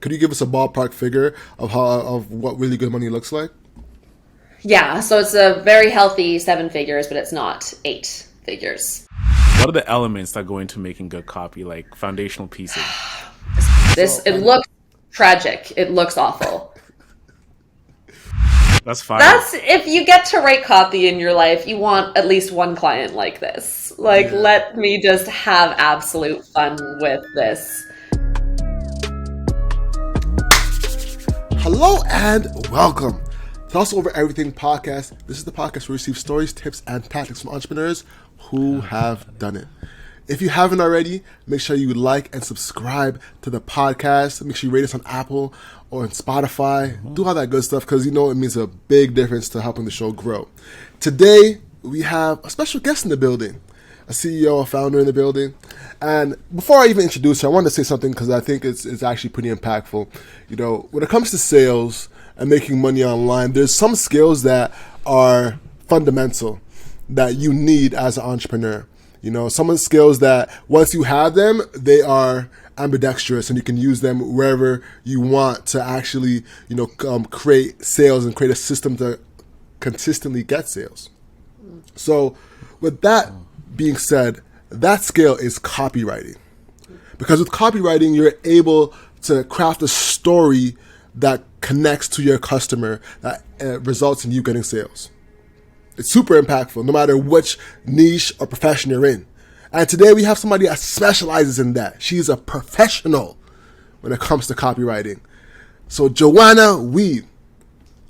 Could you give us a ballpark figure of what really good money looks like? Yeah, so it's a very healthy 7 figures, but it's not 8 figures. What are the elements that go into making good copy, like foundational pieces? It looks tragic. It looks awful. That's fine. That's if you get to write copy in your life, you want at least one client like this. Let me just have absolute fun with this. Hello and welcome to Toss Over Everything podcast. This is the podcast where we receive stories, tips, and tactics from entrepreneurs who have done it. If you haven't already, make sure you like and subscribe to the podcast. Make sure you rate us on Apple or on Spotify. Do all that good stuff because it means a big difference to helping the show grow. Today, we have a special guest in the building, a CEO, a founder in the building. And before I even introduce her, I wanted to say something because I think it's actually pretty impactful. When it comes to sales and making money online, there's some skills that are fundamental that you need as an entrepreneur. Some of the skills that once you have them, they are ambidextrous and you can use them wherever you want to actually, create sales and create a system to consistently get sales. So with that being said, that skill is copywriting. Because with copywriting, you're able to craft a story that connects to your customer that results in you getting sales. It's super impactful, no matter which niche or profession you're in. And today we have somebody that specializes in that. She's a professional when it comes to copywriting. So Joanna Wiebe,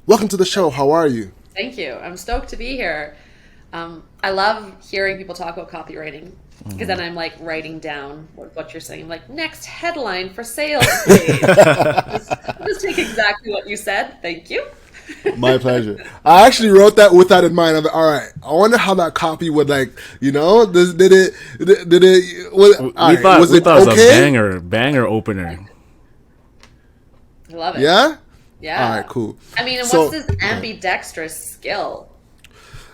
welcome to the show. How are you? Thank you. I'm stoked to be here. I love hearing people talk about copywriting because then I'm writing down what you're saying. I'm like, next headline for sales page. just take exactly what you said. Thank you. My pleasure. I actually wrote that with that in mind. I'm like, all right, I wonder how that copy would was it okay? It was a banger opener. I love it. Yeah? Yeah. All right, cool. I mean, and what's this ambidextrous skill?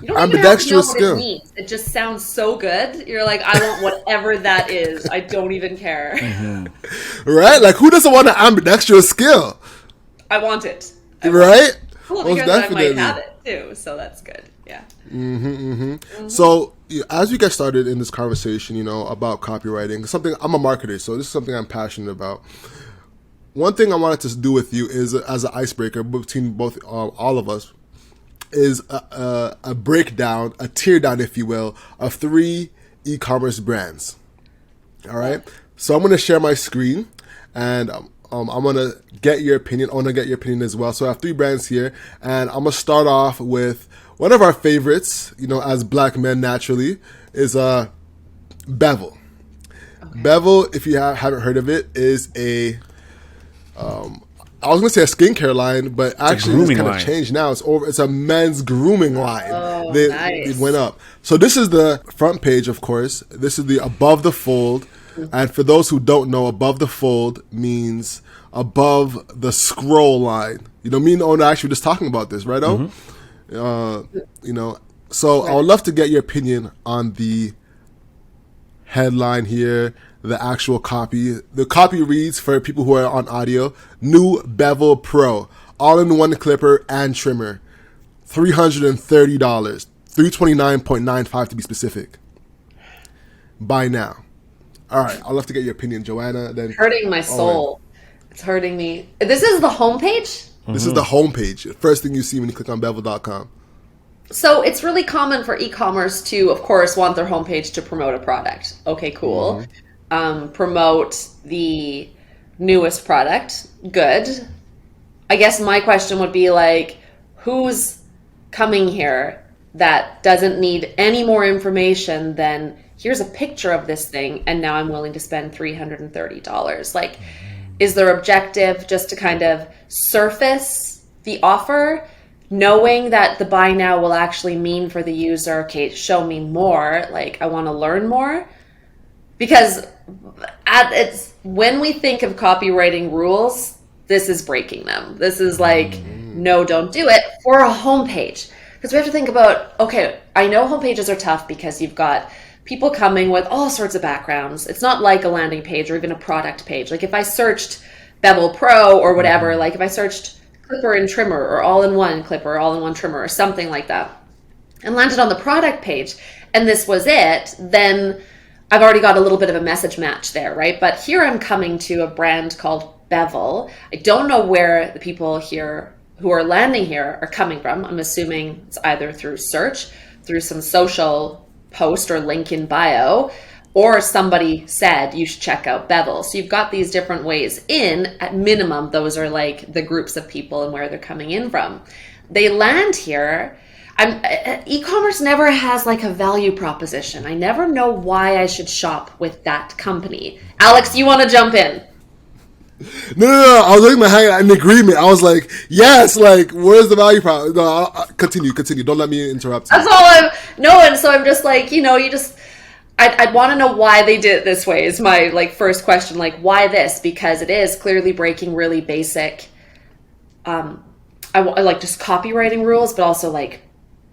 You don't Ambidextrous even know what it means. It just sounds so good. You're like, I want whatever that is. I don't even care. Mm-hmm. Right? Like, who doesn't want an ambidextrous skill? I want it. Right? Well, because I might have it too, so that's good. Yeah. So, as we get started in this conversation, about copywriting, I'm a marketer, so this is something I'm passionate about. One thing I wanted to do with you is, as an icebreaker between both all of us, is a breakdown, a tear down, if you will, of 3 e-commerce brands. All right. So I'm going to share my screen, and I'm going to get your opinion. I want to get your opinion as well. So I have 3 brands here, and I'm going to start off with one of our favorites, as black men naturally, is Bevel. Okay. Bevel, if you haven't heard of it, is a I was going to say a skincare line, but actually it's kind of changed now. It's a men's grooming line. Oh, It went up. So this is the front page, of course. This is the above the fold. And for those who don't know, above the fold means above the scroll line. Me and the owner actually were just talking about this, right, O? Mm-hmm. So I would love to get your opinion on the headline here, the actual copy. The copy reads, for people who are on audio, new Bevel Pro, all-in-one clipper and trimmer, $330, $329.95 to be specific. Buy now. All right, I'd love to get your opinion, Joanna. Then hurting my soul. It's hurting me. This is the homepage? This is the homepage. The first thing you see when you click on bevel.com. So it's really common for e-commerce to, of course, want their homepage to promote a product. Okay, cool. Mm-hmm. Promote the newest product. Good. I guess my question would be who's coming here that doesn't need any more information than here's a picture of this thing and now I'm willing to spend $330. Is their objective just to kind of surface the offer, knowing that the buy now will actually mean for the user, okay, show me more, I want to learn more? Because when we think of copywriting rules, this is breaking them. This is no, don't do it for a homepage. Because we have to think about, okay, I know homepages are tough because you've got people coming with all sorts of backgrounds. It's not like a landing page or even a product page. If I searched Bevel Pro or whatever, like if I searched clipper and trimmer or all-in-one clipper, all-in-one trimmer or something like that, and landed on the product page, and this was it, then I've already got a little bit of a message match there, right? But here I'm coming to a brand called Bevel. I don't know where the people here who are landing here are coming from. I'm assuming it's either through search, through some social post or link in bio, or somebody said you should check out Bevel. So you've got these different ways in. At minimum, those are like the groups of people and where they're coming in from. They land here. E-commerce never has like a value proposition. I never know why I should shop with that company. Alex, you want to jump in? No. I was looking at my hand in agreement. I was like, yes, like, where's the value prop? No, continue. Don't let me interrupt you. That's all I'm knowing. So I'm just like, I'd want to know why they did it this way is my like first question. Like, why this? Because it is clearly breaking really basic, I like just copywriting rules, but also like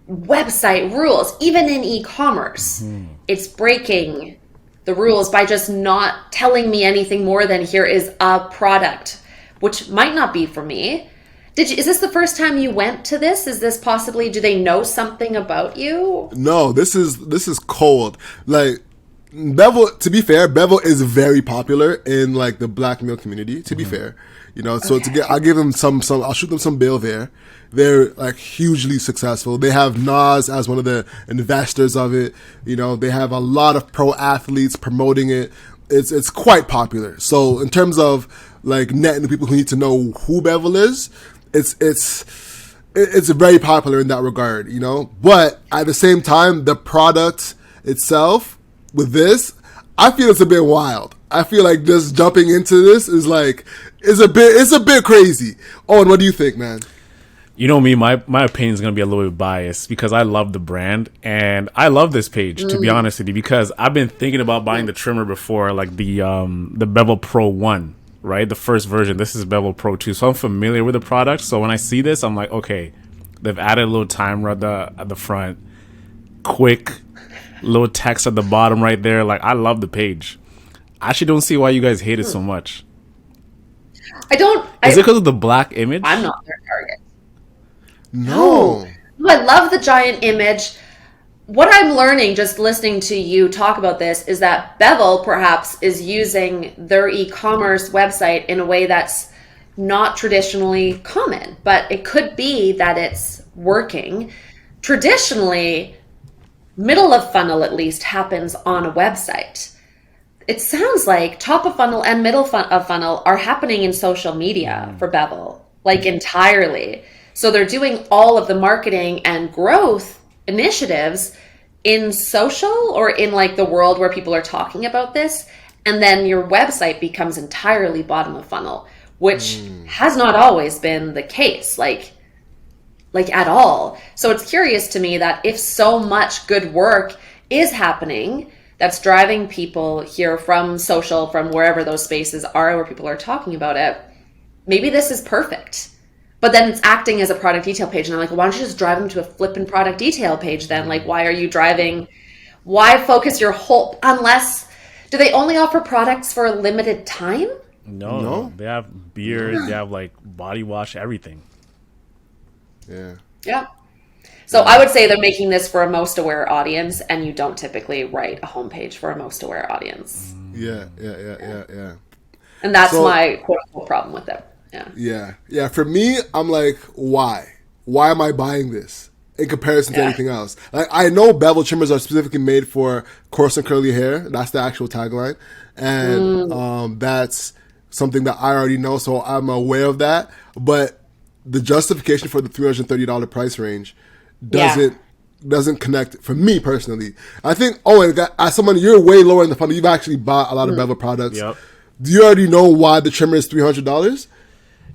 website rules, even in e-commerce. It's breaking the rules by just not telling me anything more than here is a product, which might not be for me. Is this the first time you went to this? Is this possibly, do they know something about you? No, this is cold. Like, Bevel, to be fair, Bevel is very popular in like the black male community, to be fair. So I'll give them I'll shoot them some bail there. They're like hugely successful. They have Nas as one of the investors of it. They have a lot of pro athletes promoting it. It's quite popular. So in terms of like netting the people who need to know who Bevel is, it's very popular in that regard, But at the same time, the product itself with this, I feel it's a bit wild. I feel like just jumping into this is a bit crazy. Owen, what do you think, man? You know me, my opinion is going to be a little bit biased because I love the brand and I love this page, to be honest with you, because I've been thinking about buying the trimmer before, like the Bevel Pro 1, right? The first version. This is Bevel Pro 2. So I'm familiar with the product. So when I see this, I'm like, okay, they've added a little timer at the front, quick little text at the bottom right there. Like, I love the page. I actually don't see why you guys hate it so much. Is it because of the black image? I'm not their target. No. I love the giant image. What I'm learning just listening to you talk about this is that Bevel perhaps is using their e-commerce website in a way that's not traditionally common, but it could be that it's working. Traditionally, middle of funnel at least happens on a website. It sounds like top of funnel and middle of funnel are happening in social media for Bevel, like entirely. So they're doing all of the marketing and growth initiatives in social or in like the world where people are talking about this. And then your website becomes entirely bottom of funnel, which has not always been the case, like at all. So it's curious to me that if so much good work is happening, that's driving people here from social, from wherever those spaces are where people are talking about it, maybe this is perfect. But then it's acting as a product detail page. And I'm like, well, why don't you just drive them to a flipping product detail page then? Like, why focus your whole, do they only offer products for a limited time? No. They have beard, they have like body wash, everything. Yeah. So I would say they're making this for a most aware audience, and you don't typically write a homepage for a most aware audience. Yeah. And that's my quote unquote problem with it. Yeah. For me, I'm like, why? Why am I buying this in comparison to anything else? Like, I know Bevel trimmers are specifically made for coarse and curly hair. That's the actual tagline, and that's something that I already know, so I'm aware of that. But the justification for the $330 price range doesn't connect for me personally. I think, as someone, you're way lower in the funnel. You've actually bought a lot of Bevel products. Yep. Do you already know why the trimmer is $300?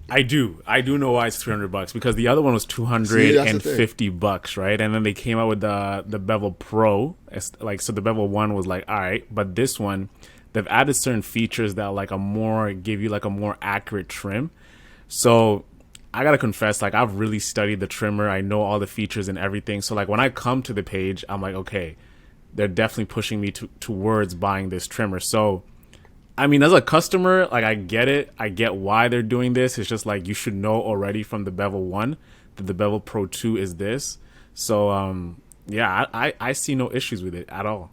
I do know why it's $300 because the other one was $250, right? And then they came out with the Bevel Pro. So the Bevel 1 was like, all right, but this one, they've added certain features that give you like a more accurate trim. So I gotta confess, like, I've really studied the trimmer. I know all the features and everything. So like when I come to the page, I'm like, okay, they're definitely pushing me towards buying this trimmer. So I mean, as a customer, like I get it. I get why they're doing this. It's just like you should know already from the Bevel 1 that the Bevel Pro 2 is this. So, yeah, I see no issues with it at all.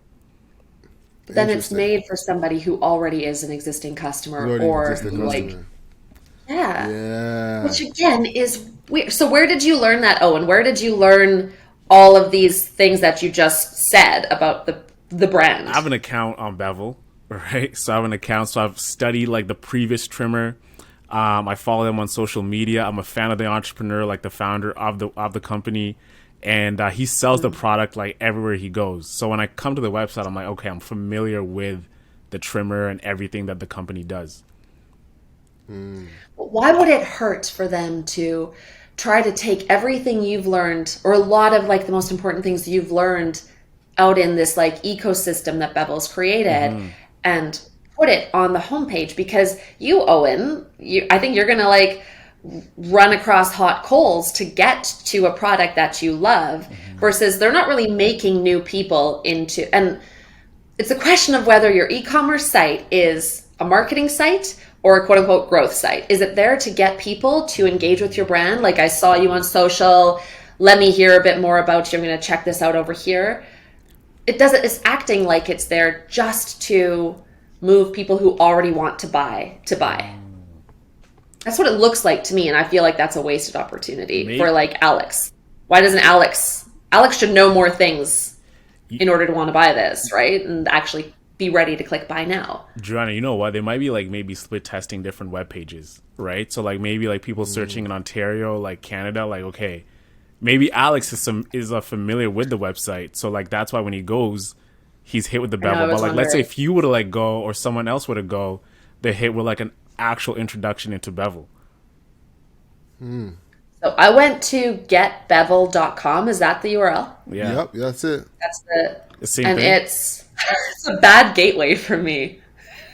Then it's Interesting. made for somebody who already is an existing Who's customer already an or existing who like, customer. yeah. Yeah. Which again is weird. So where did you learn that, Owen? Where did you learn all of these things that you just said about the I brand? have an account on Bevel, right? So I have an account. So I've studied like the previous trimmer. I follow them on social media. I'm a fan of the entrepreneur, like the founder of the company, and he sells the product like everywhere he goes. So when I come to the website, I'm like, okay, I'm familiar with the trimmer and everything that the company does. Why would it hurt for them to try to take everything you've learned, or a lot of like the most important things you've learned out in this like ecosystem that Bevel's created, and put it on the homepage? Because you, Owen, I think you're gonna like run across hot coals to get to a product that you love, versus they're not really making new people into. And it's a question of whether your e-commerce site is a marketing site or a quote unquote growth site. Is it there to get people to engage with your brand? Like, I saw you on social. Let me hear a bit more about you. I'm going to check this out over here. It's acting like it's there just to move people who already want to buy. That's what it looks like to me. And I feel like that's a wasted opportunity Maybe. for like Alex. Why doesn't Alex should know more things in order to want to buy this, right? And actually be ready to click buy now. Joanna, you know what? They might be like maybe split testing different web pages, right? So like maybe like people searching in Ontario, like Canada, like okay, maybe Alex is familiar with the website, so like that's why when he goes, he's hit with the I know, I Bevel. was But like let's say wondering. if you were to like go or someone else were to go, they hit with like an actual introduction into Bevel. So I went to getbevel.com. Is that the URL? Yeah, Yep, that's it. That's the, the same and thing. it's a bad gateway for me.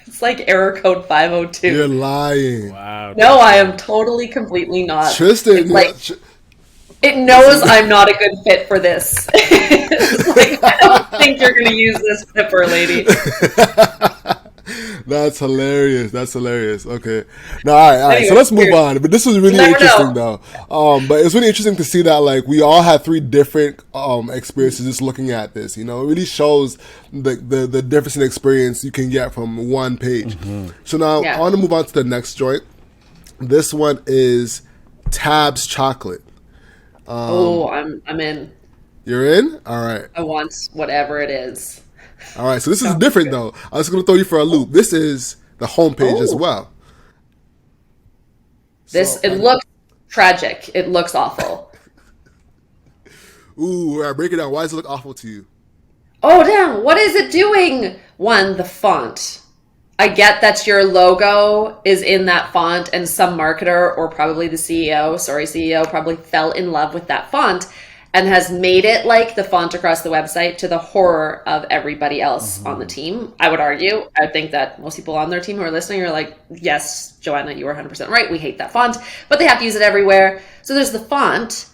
It's like error code You're 502. lying. Wow. No, I am totally completely not. Tristan, It's like yeah, it knows I'm not a good fit for this. It's like, I don't think you're going to use this clipper, lady. that's hilarious. That's hilarious. Okay. Now, all right. So Anyway, let's move weird. on. But this was really never interesting, know. though. But it's really interesting to see that like we all had three different experiences just looking at this. You know, it really shows the difference in experience you can get from one page. So now Yeah. I want to move on to the next joint. This one is Tabs Chocolate. I'm in. You're in? All right. I want whatever it is. All right. So this is Sounds different, good. though. I was going to throw you for a loop. This is the homepage as Oh. well. This, So, it looks tragic. It looks awful. ooh, all right, break it down. Why does it look awful to you? Oh, damn. What is it doing? One, the font. I get that your logo is in that font, and some marketer or probably the CEO probably fell in love with that font and has made it like the font across the website, to the horror of everybody else on the team. I would argue. I think that most people on their team who are listening are like, yes, Joanna, you were 100% right. We hate that font, but they have to use it everywhere. So there's the font.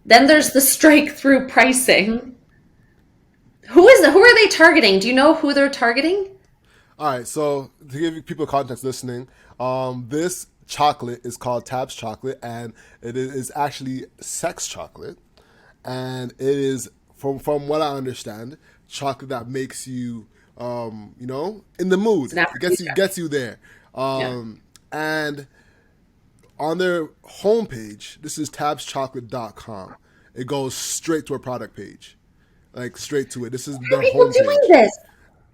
Then there's the strike through pricing. Who are they targeting? Do you know who they're targeting? All right, so to give people context listening, this chocolate is called Tabs Chocolate, and it is actually sex chocolate, and it is from what I understand, chocolate that makes you, in the mood. It's an It aphrodisiac. gets you there. And on their homepage, this is tabschocolate.com. It goes straight to a product page, like straight to it. This is Why are their people doing homepage, this?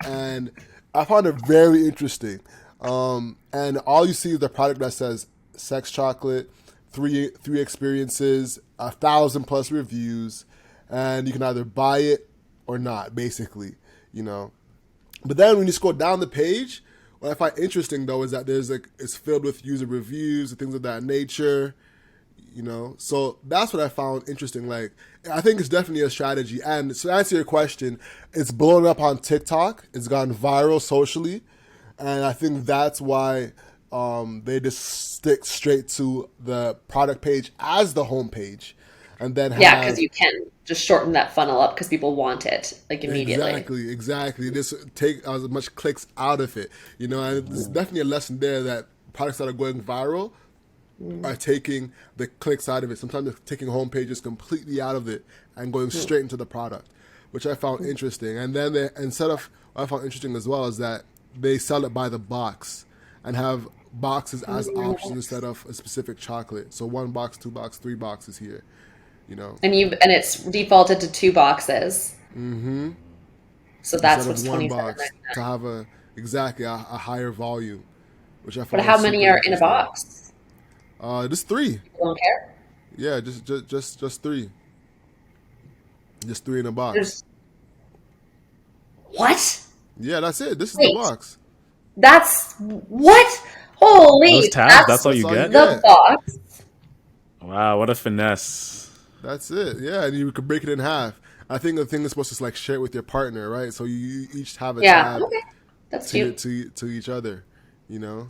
and I found it very interesting. And all you see is the product that says sex chocolate, three experiences, 1,000+ reviews, and you can either buy it or not, basically, you know. But then when you scroll down the page, what I find interesting though is that it's filled with user reviews and things of that nature. You know, so that's what I found interesting. Like, I think it's definitely a strategy. And to answer your question, it's blown up on TikTok. It's gone viral socially, and I think that's why they just stick straight to the product page as the homepage. and then Yeah, because have you can just shorten that funnel up because people want it like immediately. exactly. This take as much clicks out of it, and there's definitely a lesson there that products that are going viral are taking the clicks out of it. Sometimes they're taking home pages completely out of it and going straight into the product, which I found interesting. And then what I found interesting as well is that they sell it by the box and have boxes as options instead of a specific chocolate. So 1 box, 2 box, 3 boxes here. And it's defaulted to 2 boxes. Mm-hmm. So that's Instead what's of 1 $27.99. box to have a higher volume, which I But found how many super are in a interesting. box? Just 3. People don't care. Yeah, just 3. Just 3 in a box. There's what? Yeah, that's it. This is the Wait, box. that's what? Those Holy, tabs, that's that's all you all you get? the get. box. Wow, what a finesse. That's it. Yeah, and you could break it in half. I think the thing is supposed to share it with your partner, right? So you each have a Yeah, tab okay. That's to cute. to each other, you know.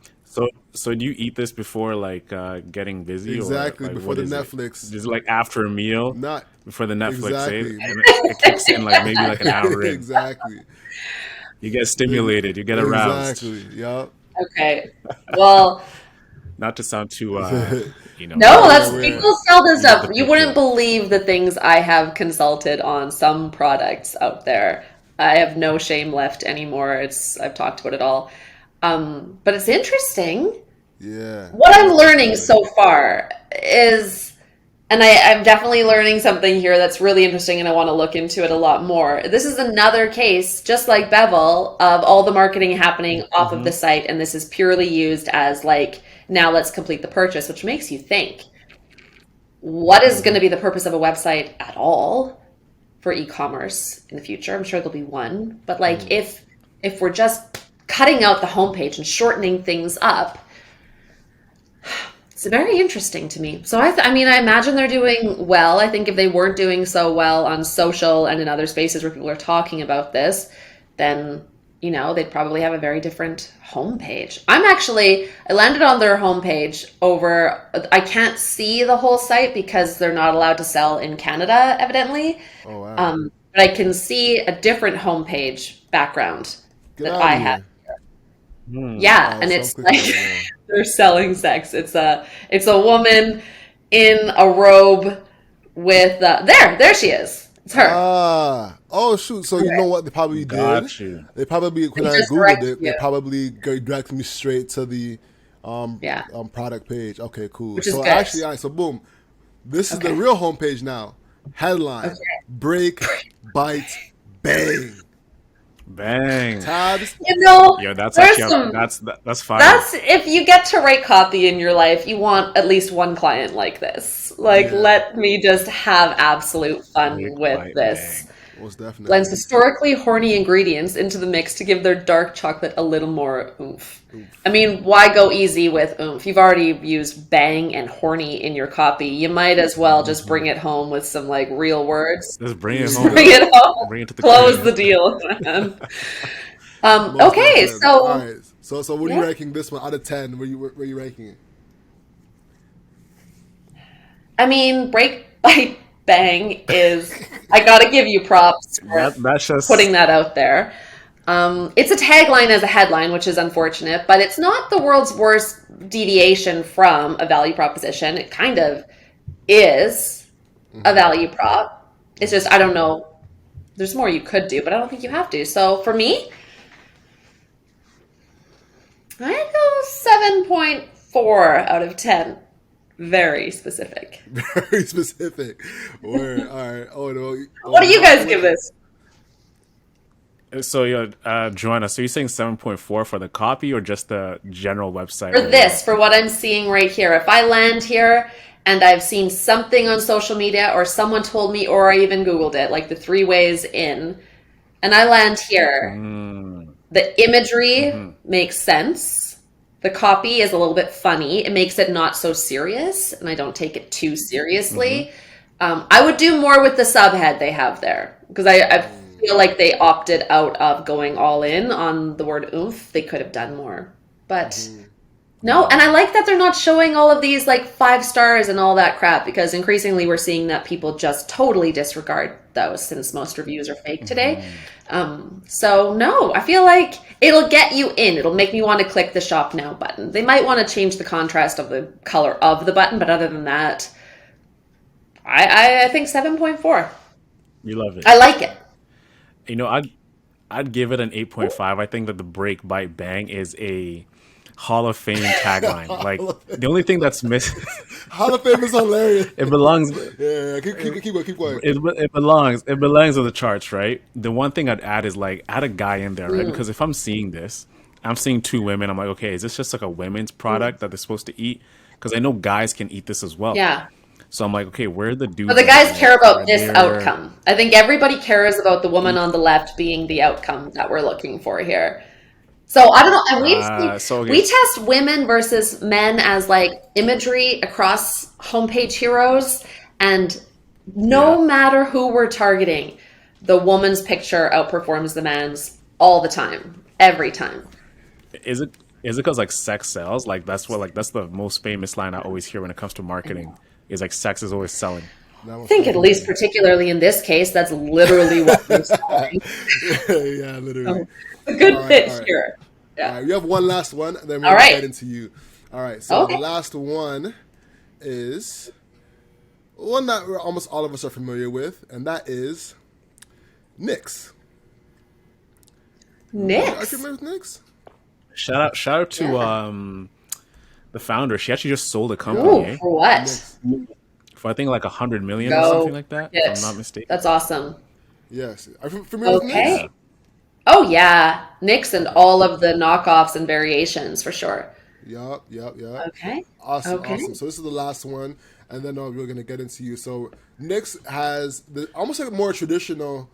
So do you eat this before getting busy or Exactly like before what the is it? Netflix. Is it like after a meal Not before the Netflix, eh? exactly. And it kicks in like maybe like an hour in. Exactly. You get stimulated, you get aroused. Exactly. Yup. Okay. Well, Not to sound too no, Yeah, that's we're people sell this you get the stuff. You wouldn't picture. believe the things I have consulted on some products out there. I have no shame left anymore. I've talked about it all. But it's interesting. yeah. What I'm learning so far is, and I'm definitely learning something here that's really interesting, and I want to look into it a lot more. This is another case, just like Bevel, of all the marketing happening off of the site, and this is purely used as like, now let's complete the purchase, which makes you think, what is going to be the purpose of a website at all for e-commerce in the future? I'm sure there'll be one, but like if we're just cutting out the homepage and shortening things up, it's very interesting to me. So I mean, I imagine they're doing well. I think if they weren't doing so well on social and in other spaces where people are talking about this, then, they'd probably have a very different homepage. I landed on their homepage I can't see the whole site because they're not allowed to sell in Canada, evidently. Oh wow. But I can see a different homepage background Get that out I of have. here. Yeah, and So I'm it's clicking like on it they're selling sex. It's a woman in a robe with there she is. It's now. her. Oh shoot. So you know what they probably did? Got you. They probably when It I just googled directs it, they you. probably directed me straight to the Yeah, product page. Okay, cool. which is So good. actually, all right. So boom, this is the Okay. real homepage now. Headline: Okay. Break, bite, bang. Bang. Tabs. Yo, that's There's actually some. that's fire. That's if you get to write copy in your life, you want at least one client like this. Like, Yeah. let me just have absolute fun Break, with bite, this. bang. Most definitely. Blends historically horny ingredients into the mix to give their dark chocolate a little more oomph. I mean, why go easy with oomph? You've already used bang and horny in your copy. You might as well just bring it home with some like real words. Just bring it Just home. bring it home. Bring it to the Close crib. the deal. man. Most Okay, definitely. so All right. So what are you yeah. ranking this one out of 10? Where you ranking it? I mean, break, bite, bang is. I gotta give you props for That's just putting that out there. It's a tagline as a headline, which is unfortunate, but it's not the world's worst deviation from a value proposition. It kind of is a value prop. It's just, I don't know. There's more you could do, but I don't think you have to. So for me, I go 7.4 out of 10. Very specific. Very specific. Word. All right. Oh no. What do you guys give this? so Joanna, so you're saying 7.4 for the copy or just the general website? For this, for what I'm seeing right here. If I land here and I've seen something on social media or someone told me or I even Googled it, like the 3 ways in, and I land here, the imagery makes sense. The copy is a little bit funny. It makes it not so serious, and I don't take it too seriously. I would do more with the subhead they have there because I feel like they opted out of going all in on the word oomph. They could have done more, but No, and I like that they're not showing all of these like 5 stars and all that crap because increasingly we're seeing that people just totally disregard those since most reviews are fake today. So no, I feel like it'll get you in. It'll make me want to click the shop now button. They might want to change the contrast of the color of the button, but other than that, I think 7.4. You love it. I like it. You know, I'd give it an 8.5. I think that the break bite bang is a Hall of Fame tagline. Like the only thing that's missing, Hall of Fame is hilarious. it belongs. Yeah, keep going. It belongs. It belongs on the charts, right? The one thing I'd add is like add a guy in there, right? Because if I'm seeing this, I'm seeing 2 women. I'm like, okay, is this just like a women's product that they're supposed to eat? Because I know guys can eat this as well. Yeah. So I'm like, okay, where are the dudes? But the guys care about this They're- outcome. I think everybody cares about the woman on the left being the outcome that we're looking for here. So I don't know. And we test women versus men as like imagery across homepage heroes, and no matter who we're targeting, the woman's picture outperforms the man's all the time, every time. Is it because like sex sells? Like that's the most famous line I always hear when it comes to marketing. Is like sex is always selling. I think at least particularly in this case, that's literally what we're selling. Yeah, literally. A good fit here. Yeah. All right, we have one last one, and then we'll get into you. All right, so the last one is one that almost all of us are familiar with, and that is NYX. Are you familiar with NYX? Shout out to the founder. She actually just sold a company. For what? For I think like 100 million or something like that. If I'm not mistaken. That's awesome. Yes. Are you familiar with NYX? Oh yeah, NYX and all of the knockoffs and variations for sure. Yup. Okay. Awesome. So this is the last one, and then we're gonna get into you. So NYX has almost like a more traditional,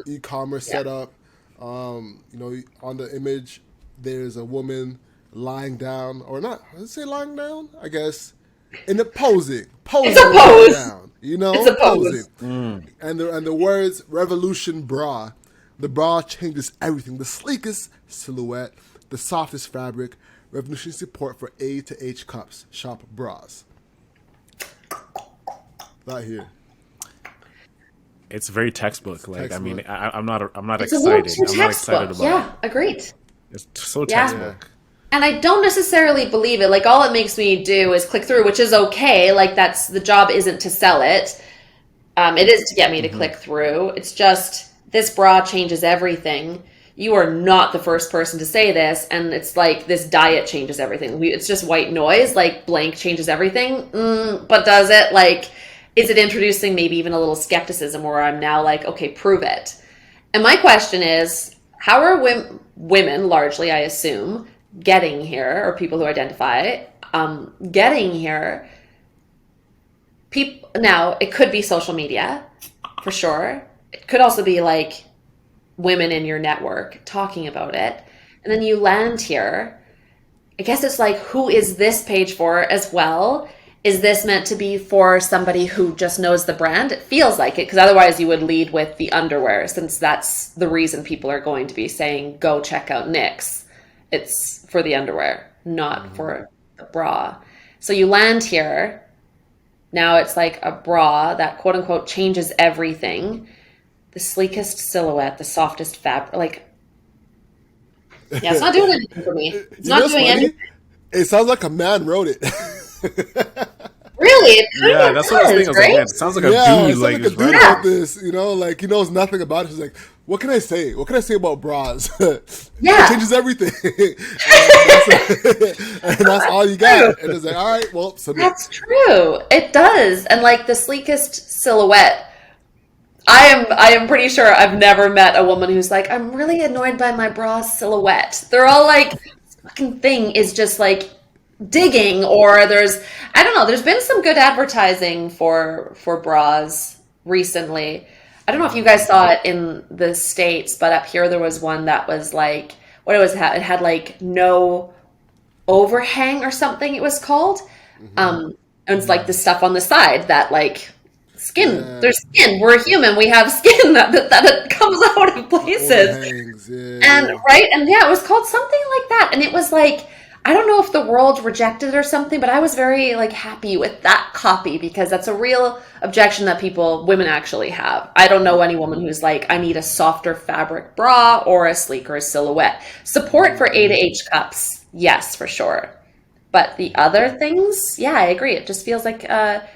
e-commerce setup. On the image, there's a woman lying down, or not? Let's say lying down. I guess in the posing. It's a pose. Down, it's a pose. Posing. And the words "Revolution Bra." The bra changes everything. The sleekest silhouette, the softest fabric, revolutionary support for A to H cups. Shop bras. Not here. It's very textbook. Like textbook. I mean, I'm not it's excited. I'm not excited about it. Yeah, agreed. It's so textbook. And I don't necessarily believe it. Like all it makes me do is click through, which is okay. Like that's the job isn't to sell it. It is to get me to click through. It's just this bra changes everything. You are not the first person to say this, and it's like this diet changes everything. It's just white noise, like blank changes everything. But does it? Like, is it introducing maybe even a little skepticism where I'm now like, okay, prove it? And my question is, how are women, largely I assume, getting here, or people who identify, getting here? Now, it could be social media, for sure. It could also be like women in your network talking about it. And then you land here. I guess it's like, who is this page for as well? Is this meant to be for somebody who just knows the brand? It feels like it, because otherwise you would lead with the underwear, since that's the reason people are going to be saying, go check out NYX. It's for the underwear, not for the bra. So you land here. Now it's like a bra that quote unquote changes everything. The sleekest silhouette, the softest fabric. Like, yeah, it's not doing anything for me. It's not doing anything. It sounds like a man wrote it. Really? Yeah, that's what I was thinking. I was like, man, it sounds like a dude. Like a dude wrote this, like he knows nothing about it. He's like, what can I say? What can I say about bras? Yeah. It changes everything. and that's all you got. And it's like, all right, well, submit. That's true. It does. And like the sleekest silhouette, I am pretty sure I've never met a woman who's like, I'm really annoyed by my bra silhouette. They're all like, this fucking thing is just like digging, or I don't know, there's been some good advertising for bras recently. I don't know if you guys saw it in the States, but up here there was one that was like, what it was, it had like no overhang or something it was called. And it's like the stuff on the side that like skin, there's skin, we're human, we have skin that it comes out of places. And right, and yeah, it was called something like that, and it was like, I don't know if the world rejected it or something, but I was very like happy with that copy because that's a real objection that women actually have. I don't know any woman who's like, I need a softer fabric bra or a sleeker silhouette. Support for A to H cups, yes, for sure. But the other things, yeah, I agree. It just feels like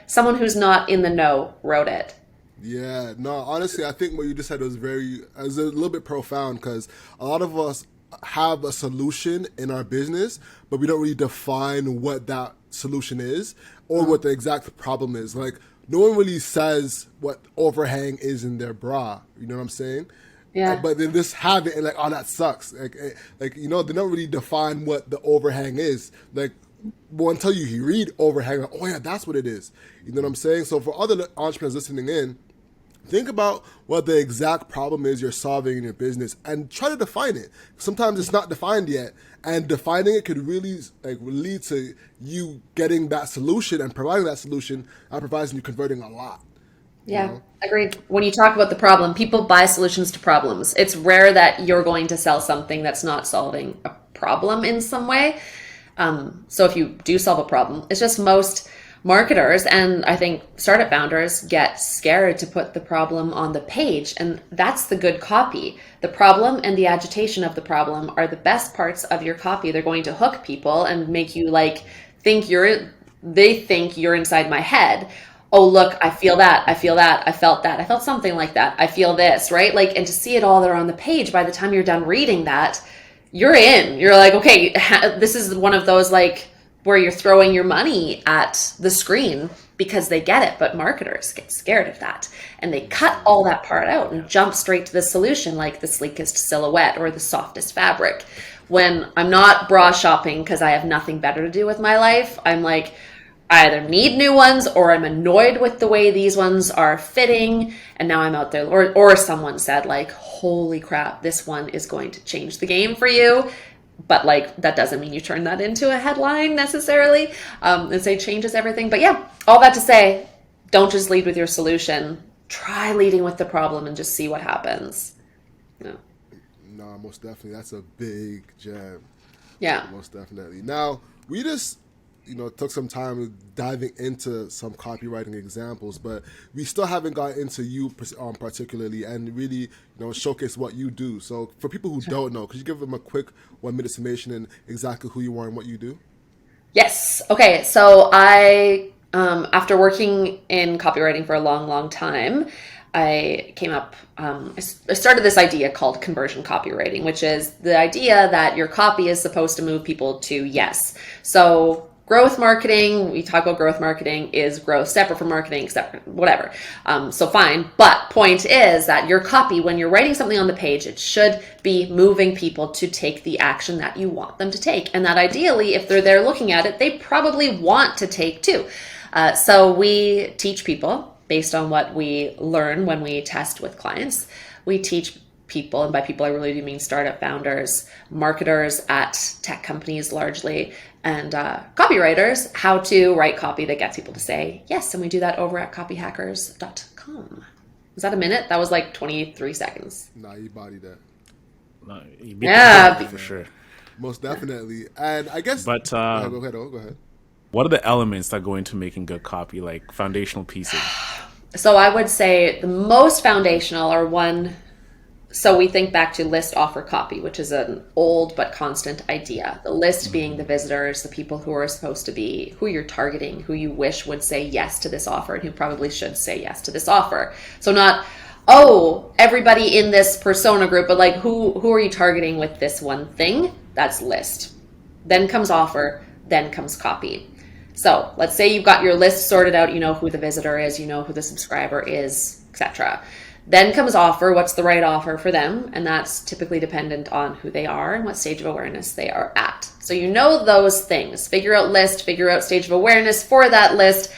someone who's not in the know wrote it. Yeah, no, honestly, I think what you just said was a little bit profound because a lot of us have a solution in our business, but we don't really define what that solution is or what the exact problem is. Like, no one really says what overhang is in their bra. You know what I'm saying? Yeah. But then just have it and like, oh, that sucks. Like you know, they don't really define what the overhang is. Like, well, until you read overhang, like, oh yeah, that's what it is. You know what I'm saying? So for other entrepreneurs listening in, think about what the exact problem is you're solving in your business and try to define it. Sometimes it's not defined yet, and defining it could really like lead to you getting that solution and providing that solution and providing you converting a lot. Yeah, agreed. When you talk about the problem, people buy solutions to problems. It's rare that you're going to sell something that's not solving a problem in some way. So if you do solve a problem, it's just most marketers and I think startup founders get scared to put the problem on the page. And that's the good copy. The problem and the agitation of the problem are the best parts of your copy. They're going to hook people and make you like they think you're inside my head. Oh, look, I feel that. I feel that. I felt that. I felt something like that. I feel this, right? Like, and to see it all there on the page, by the time you're done reading that, you're in. You're like, okay, this is one of those like where you're throwing your money at the screen because they get it. But marketers get scared of that and they cut all that part out and jump straight to the solution, like the sleekest silhouette or the softest fabric. When I'm not bra shopping because I have nothing better to do with my life, I'm like, I either need new ones or I'm annoyed with the way these ones are fitting. And now I'm out there, or someone said like, holy crap, this one is going to change the game for you. But like, that doesn't mean you turn that into a headline necessarily and say changes everything. But yeah, all that to say, don't just lead with your solution. Try leading with the problem and just see what happens. No. No, most definitely. That's a big gem. Yeah. Most definitely. Now, we just took some time diving into some copywriting examples, but we still haven't got into you particularly and really, showcase what you do. So for people who don't know, could you give them a quick 1-minute summation and exactly who you are and what you do? Yes. Okay. So I, after working in copywriting for a long, long time, I came up, I started this idea called conversion copywriting, which is the idea that your copy is supposed to move people to yes. So growth marketing, we talk about growth marketing, is growth separate from marketing, separate, whatever. So fine. But point is that your copy, when you're writing something on the page, it should be moving people to take the action that you want them to take. And that ideally, if they're there looking at it, they probably want to take too. So we teach people based on what we learn when we test with clients. We teach people, and by people I really do mean startup founders, marketers at tech companies largely, and copywriters, how to write copy that gets people to say yes. And we do that over at copyhackers.com. Was that a minute? That was like 23 seconds. Nah, you bodied that. No, you beat Yeah. for sure. Most definitely. And I guess... But go ahead. What are the elements that go into making good copy, like foundational pieces? So I would say the most foundational are one... So we think back to list offer copy, which is an old but constant idea. The list being the visitors, the people who are supposed to be, who you're targeting, who you wish would say yes to this offer and who probably should say yes to this offer. So not, oh, everybody in this persona group, but like who are you targeting with this one thing? That's list. Then comes offer, then comes copy. So let's say you've got your list sorted out, you know who the visitor is, you know who the subscriber is, etc. Then comes offer, what's the right offer for them? And that's typically dependent on who they are and what stage of awareness they are at. So you know those things. Figure out list, figure out stage of awareness for that list,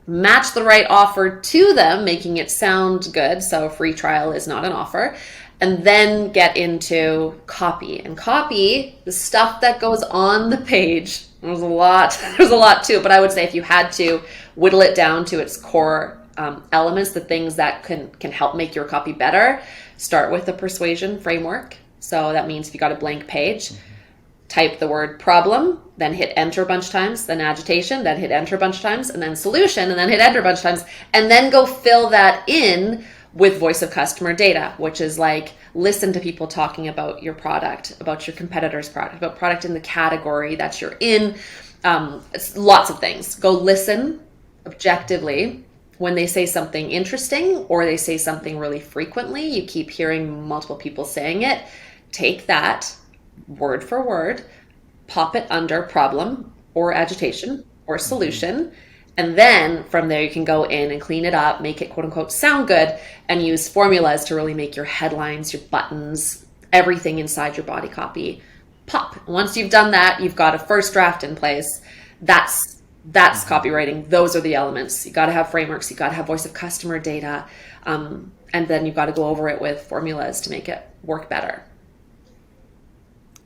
match the right offer to them, making it sound good. So free trial is not an offer. And then get into copy. And copy, the stuff that goes on the page, there's a lot to it. But I would say if you had to whittle it down to its core elements, the things that can help make your copy better, start with the persuasion framework. So that means if you got a blank page, type the word problem, then hit enter a bunch of times, then agitation, then hit enter a bunch of times, and then solution, and then hit enter a bunch of times, and then go fill that in with voice of customer data, which is like listen to people talking about your product, about your competitor's product, about product in the category that you're in. It's lots of things. Go listen objectively when they say something interesting or they say something really frequently. You keep hearing multiple people saying it. Take that word for word, pop it under problem or agitation or solution. And then from there, you can go in and clean it up, make it quote unquote sound good, and use formulas to really make your headlines, your buttons, everything inside your body copy pop. Once you've done that, you've got a first draft in place. That's copywriting. Those are the elements. You got to have frameworks. You got to have voice of customer data. And then you've got to go over it with formulas to make it work better.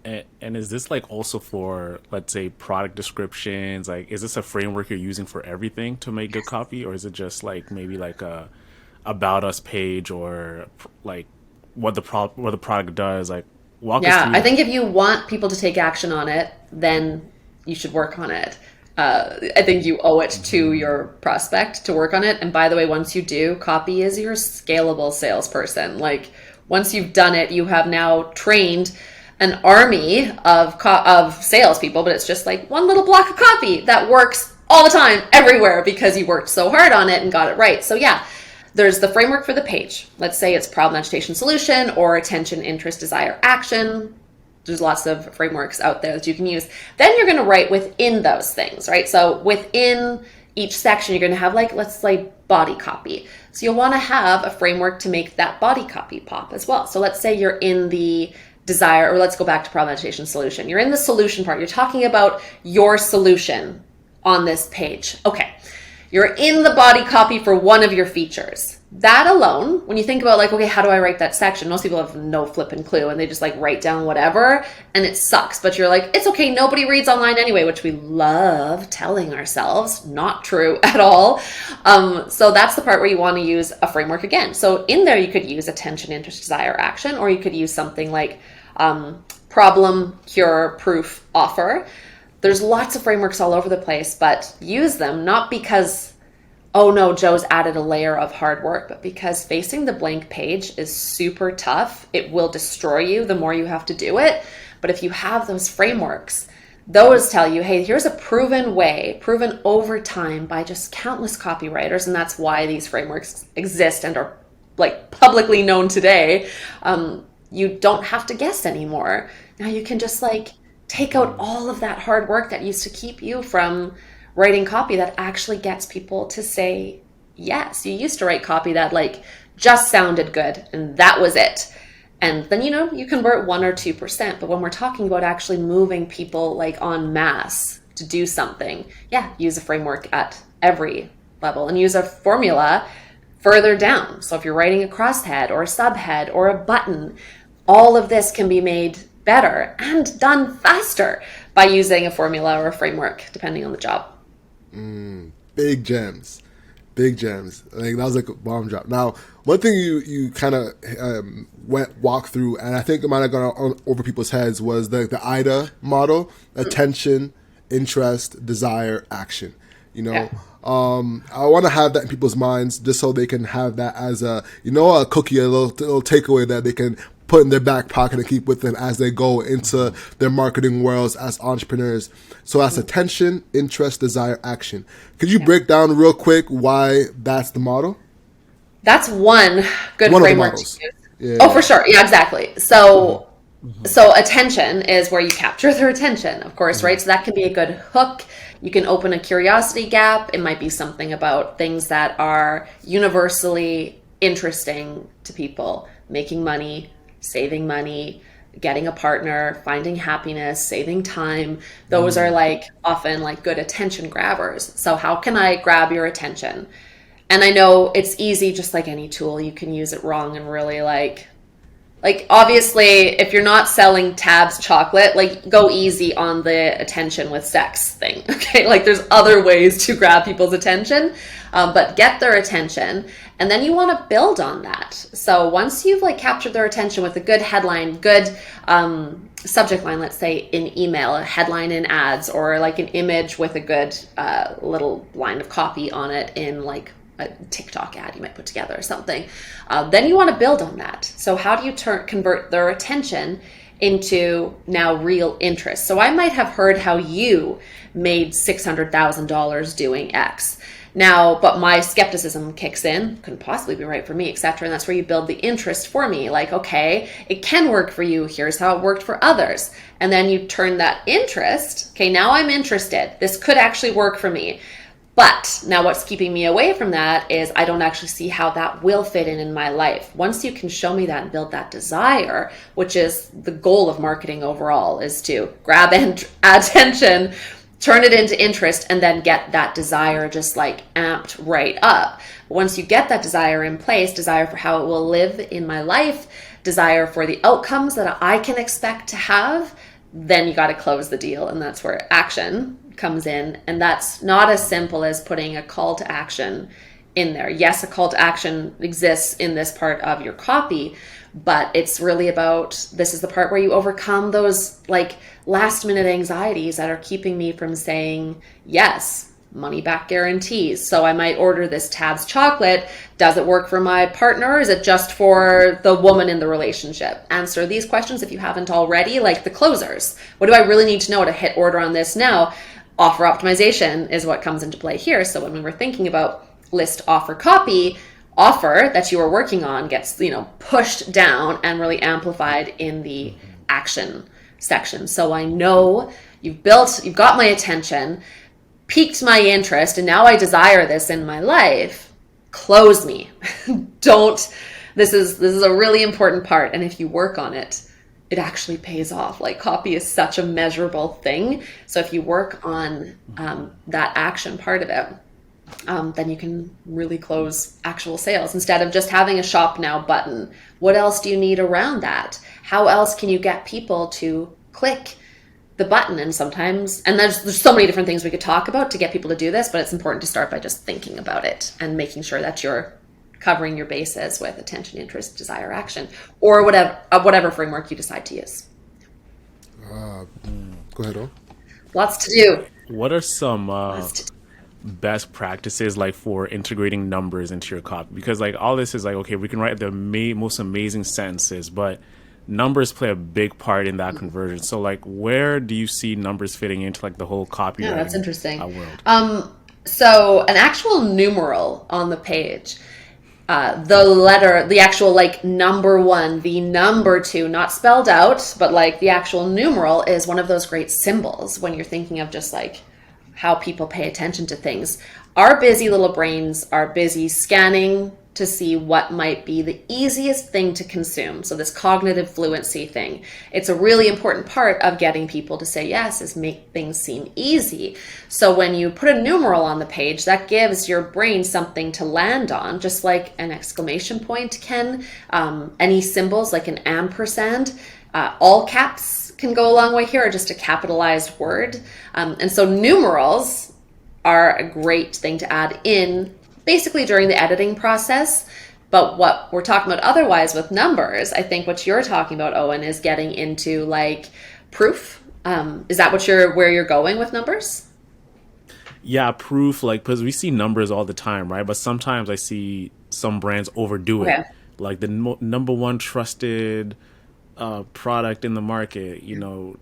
And is this like also for, let's say, product descriptions? Like, is this a framework you're using for everything to make good copy, or is it just like maybe like a about us page or like what the product does? Like, walk us through. I think if you want people to take action on it, then you should work on it. I think you owe it to your prospect to work on it. And by the way, once you do, copy is your scalable salesperson. Like once you've done it, you have now trained an army of salespeople, but it's just like one little block of copy that works all the time, everywhere, because you worked so hard on it and got it right. So yeah, there's the framework for the page. Let's say it's problem, agitation, solution, or attention, interest, desire, action. There's lots of frameworks out there that you can use. Then you're going to write within those things, right? So within each section, you're going to have like, let's say body copy. So you'll want to have a framework to make that body copy pop as well. So let's say you're in the desire, or let's go back to problem, agitation, solution. You're in the solution part. You're talking about your solution on this page. Okay. You're in the body copy for one of your features. That alone, when you think about like, okay, how do I write that section? Most people have no flipping clue and they just like write down whatever and it sucks. But you're like, it's okay, nobody reads online anyway, which we love telling ourselves. Not true at all. So that's the part where you want to use a framework again. So in there, you could use attention, interest, desire, action, or you could use something like problem, cure, proof, offer. There's lots of frameworks all over the place, but use them not because, oh no, Joe's added a layer of hard work, but because facing the blank page is super tough. It will destroy you the more you have to do it. But if you have those frameworks, those tell you, hey, here's a proven way, proven over time by just countless copywriters, and that's why these frameworks exist and are like publicly known today. You don't have to guess anymore. Now you can just like take out all of that hard work that used to keep you from writing copy that actually gets people to say yes. You used to write copy that like just sounded good and that was it. And then, you convert 1 or 2%. But when we're talking about actually moving people like en masse to do something, use a framework at every level and use a formula further down. So if you're writing a crosshead or a subhead or a button, all of this can be made better and done faster by using a formula or a framework, depending on the job. Big gems. Like that was like a bomb drop. Now, one thing you kind of walk through, and I think it might have gone over people's heads, was the IDA model: attention, interest, desire, action. I want to have that in people's minds just so they can have that as a cookie, a little takeaway that they can put in their back pocket and keep with them as they go into their marketing worlds as entrepreneurs. So that's attention, interest, desire, action. Could you break down real quick why that's the model? That's one good framework to use. Yeah. Oh, for sure. Yeah, exactly. So attention is where you capture their attention, of course, right? So that can be a good hook. You can open a curiosity gap. It might be something about things that are universally interesting to people: making money, saving money, getting a partner, finding happiness, saving time. Those are like often like good attention grabbers. So how can I grab your attention? And I know it's easy, just like any tool, you can use it wrong and really like obviously if you're not selling Tabs chocolate, like go easy on the attention with sex thing. Okay. Like there's other ways to grab people's attention, but get their attention. And then you want to build on that. So once you've like captured their attention with a good headline, good subject line, let's say in email, a headline in ads, or like an image with a good little line of copy on it in like a TikTok ad you might put together or something. Then you want to build on that. So how do you convert their attention into now real interest? So I might have heard how you made $600,000 doing X. Now, but my skepticism kicks in, couldn't possibly be right for me, etc. And that's where you build the interest for me. Like, okay, it can work for you. Here's how it worked for others. And then you turn that interest. Okay, now I'm interested. This could actually work for me. But now what's keeping me away from that is I don't actually see how that will fit in my life. Once you can show me that and build that desire, which is the goal of marketing overall, is to grab attention, turn it into interest, and then get that desire just like amped right up. Once you get that desire in place, desire for how it will live in my life, desire for the outcomes that I can expect to have, then you got to close the deal. And that's where action comes in. And that's not as simple as putting a call to action in there. Yes, a call to action exists in this part of your copy, but it's really about, this is the part where you overcome those like last minute anxieties that are keeping me from saying yes. Money back guarantees. So I might order this Tabs chocolate. Does it work for my partner, or is it just for the woman in the relationship? Answer these questions if you haven't already, like the closers. What do I really need to know to hit order on this now? Offer optimization is what comes into play here. So when we were thinking about list offer copy, offer that you are working on gets, pushed down and really amplified in the action section. So I know you've got my attention, piqued my interest, and now I desire this in my life. Close me. This is a really important part. And if you work on it, it actually pays off. Like, copy is such a measurable thing. So if you work on that action part of it, then you can really close actual sales instead of just having a shop now button. What else do you need around that? How else can you get people to click the button? And sometimes, and there's so many different things we could talk about to get people to do this, but it's important to start by just thinking about it and making sure that you're covering your bases with attention, interest, desire, action, or whatever framework you decide to use. Go ahead, O. Lots to do. What are some best practices like for integrating numbers into your copy? Because like all this is like, okay, we can write the most amazing sentences, but numbers play a big part in that conversion. So like, where do you see numbers fitting into like the whole copy? Yeah, that's interesting. World? So an actual numeral on the page, the letter, the actual like number one, the number two, not spelled out, but like the actual numeral is one of those great symbols when you're thinking of just like how people pay attention to things. Our busy little brains are busy scanning to see what might be the easiest thing to consume. So this cognitive fluency thing, it's a really important part of getting people to say yes, is make things seem easy. So when you put a numeral on the page, that gives your brain something to land on, just like an exclamation point can. Any symbols like an ampersand, all caps can go a long way here, or just a capitalized word. And so numerals are a great thing to add in basically during the editing process. But what we're talking about otherwise with numbers, I think what you're talking about, Owen, is getting into like proof. Is that where you're going with numbers? Yeah, proof, like, because we see numbers all the time, right? But sometimes I see some brands overdo it. Like the number one trusted product in the market,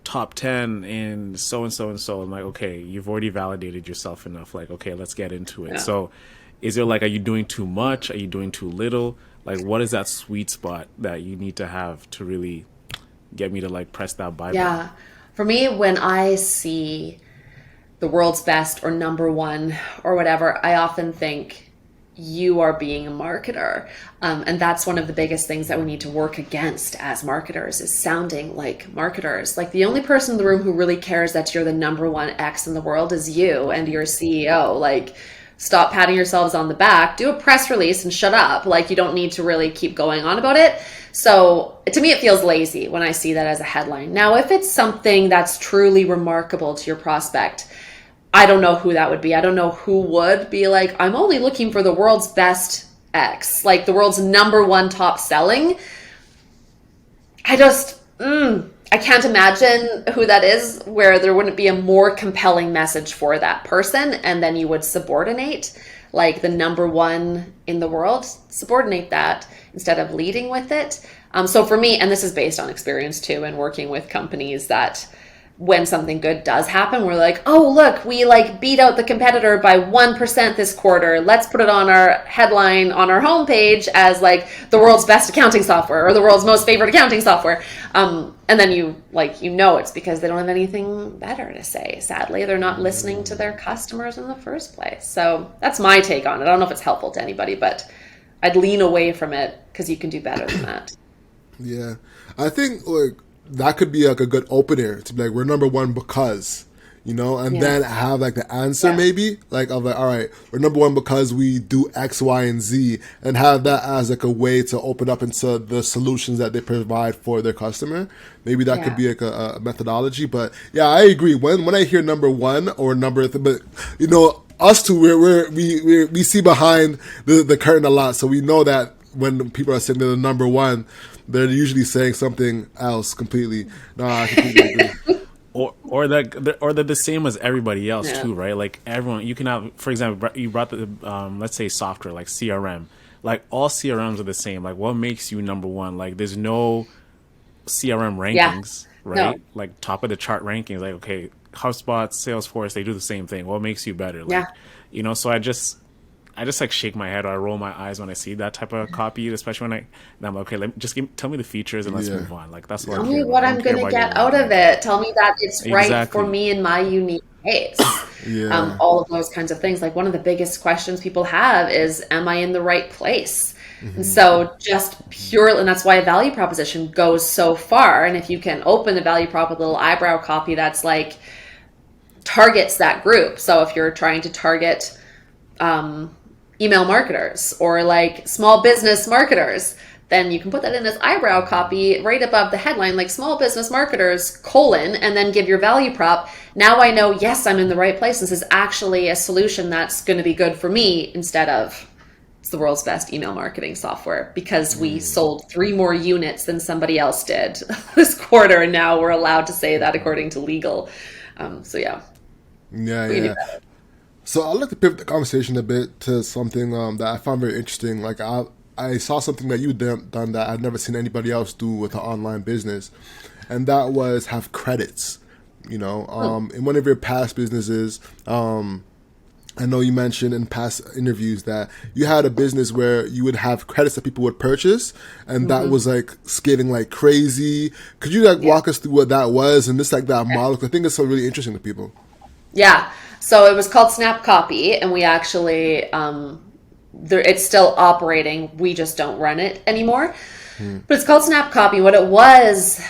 top 10 in so and so and so. I'm like, okay, you've already validated yourself enough. Like, okay, let's get into it. Yeah. So is there like, are you doing too much? Are you doing too little? Like, what is that sweet spot that you need to have to really get me to like press that buy button? For me, when I see the world's best or number one or whatever, I often think you are being a marketer. And that's one of the biggest things that we need to work against as marketers, is sounding like marketers. Like, the only person in the room who really cares that you're the number one X in the world is you and your CEO. Like, stop patting yourselves on the back, do a press release and shut up. Like, you don't need to really keep going on about it. So to me, it feels lazy when I see that as a headline. Now, if it's something that's truly remarkable to your prospect, I don't know who that would be. I don't know who would be like, I'm only looking for the world's best X, like the world's number one top selling. I I can't imagine who that is where there wouldn't be a more compelling message for that person, and then you would subordinate like the number one in the world, subordinate that instead of leading with it. So for me, and this is based on experience too, and working with companies, that when something good does happen, we're like, oh, look, we like beat out the competitor by 1% this quarter. Let's put it on our headline on our homepage as like the world's best accounting software or the world's most favorite accounting software. And then it's because they don't have anything better to say. Sadly, they're not listening to their customers in the first place. So that's my take on it. I don't know if it's helpful to anybody, but I'd lean away from it because you can do better than that. Yeah. I think like that could be like a good opener to be like, we're number one because, and then have like the answer maybe like of like, all right, we're number one because we do X, Y, and Z, and have that as like a way to open up into the solutions that they provide for their customer. Maybe that could be like a methodology. But yeah, I agree. When I hear number one or but us two, we see behind the curtain a lot, so we know that when people are saying they're the number one, they're usually saying something else completely. No, I completely agree. Or they're the same as everybody else too, right? Like everyone, you can have, for example, you brought the let's say software like CRM. Like all CRMs are the same. Like what makes you number one? Like there's no CRM rankings, right? No. Like top of the chart rankings. Like okay, HubSpot, Salesforce, they do the same thing. What makes you better? Like, so I just like shake my head or I roll my eyes when I see that type of copy, especially when I'm like, okay, tell me the features and let's move on. Like that's what tell me what I'm going to get out of it. Tell me that it's right for me in my unique case. All of those kinds of things. Like one of the biggest questions people have is, am I in the right place? And so just purely, and that's why a value proposition goes so far. And if you can open the value prop with a little eyebrow copy that's like targets that group. So if you're trying to target email marketers or like small business marketers, then you can put that in as eyebrow copy right above the headline, like small business marketers, and then give your value prop. Now I know, yes, I'm in the right place. This is actually a solution that's going to be good for me instead of it's the world's best email marketing software because we sold 3 more units than somebody else did this quarter. And now we're allowed to say that according to legal. Yeah. So I'd like to pivot the conversation a bit to something that I found very interesting. Like I saw something that you've done that I'd never seen anybody else do with an online business, and that was have credits. In one of your past businesses, I know you mentioned in past interviews that you had a business where you would have credits that people would purchase, and that was like scaling like crazy. Could you walk us through what that was and just like that model? I think it's so really interesting to people. Yeah. So it was called Snap Copy, and we actually, it's still operating. We just don't run it anymore. But it's called Snap Copy. What it was